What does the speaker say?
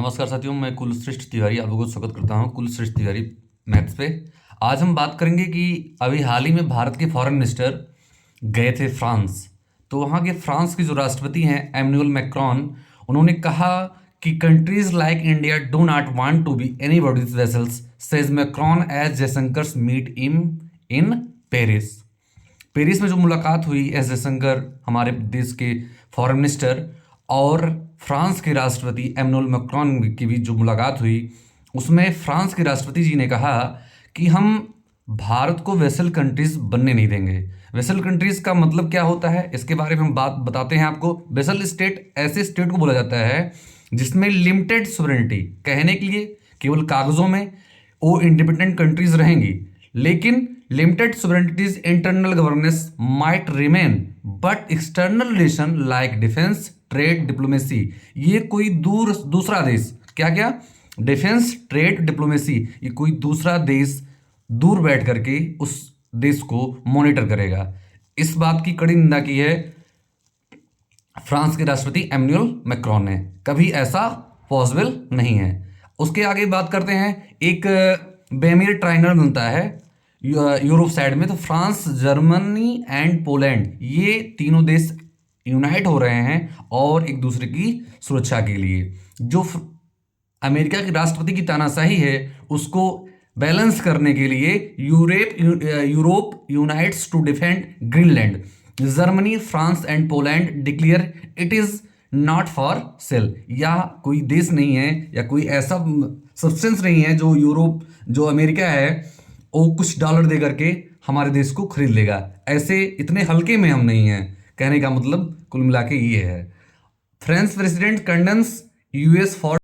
नमस्कार साथियों, मैं कुलश्रेष्ठ तिवारी आप लोगों को स्वागत करता हूं कुलश्रेष्ठ तिवारी मैथ्स पे। आज हम बात करेंगे कि अभी हाल ही में भारत के फॉरेन मिनिस्टर गए थे फ्रांस। तो वहाँ के फ्रांस के जो राष्ट्रपति हैं एमैनुअल मैक्रोन, उन्होंने कहा कि countries like India do not want to be anybody's vessels, says Macron as Jaishankar meet in Paris. Paris में जो मुलाकात हुई एस जयशंकर हमारे देश के फॉरेन मिनिस्टर और फ्रांस के राष्ट्रपति एमैनुअल मैक्रोन की भी जो मुलाकात हुई, उसमें फ्रांस के राष्ट्रपति जी ने कहा कि हम भारत को वेसल कंट्रीज बनने नहीं देंगे। वेसल कंट्रीज का मतलब क्या होता है, इसके बारे में हम बात बताते हैं आपको। वेसल स्टेट ऐसे स्टेट को बोला जाता है जिसमें लिमिटेड सोवरेनिटी, कहने के लिए केवल कागजों में वो इंडिपेंडेंट कंट्रीज रहेंगी, लेकिन limited sovereignties internal governance might remain, but external relation like defence trade diplomacy, ये कोई दूसरा देश क्या क्या डिफेंस ट्रेड डिप्लोमेसी, ये कोई दूसरा देश दूर बैठ करके उस देश को मॉनिटर करेगा। इस बात की कड़ी निंदा की है फ्रांस के राष्ट्रपति एमैनुअल मैक्रोन ने। कभी ऐसा पॉसिबल नहीं है। उसके आगे बात करते हैं, एक बेमिर ट्राइनल बनता है यूरोप साइड में। तो फ्रांस, जर्मनी एंड पोलैंड, ये तीनों देश यूनाइट हो रहे हैं और एक दूसरे की सुरक्षा के लिए। जो अमेरिका के राष्ट्रपति की तानाशाही है उसको बैलेंस करने के लिए Europe unites to defend Greenland. Germany, France and Poland declare it is not for sale, या कोई देश नहीं है या कोई ऐसा सब्सटेंस नहीं है जो जो अमेरिका है वो कुछ डॉलर दे करके हमारे देश को खरीद लेगा। ऐसे इतने हल्के में हम नहीं हैं, कहने का मतलब कुल मिला के ये है। French president condense US for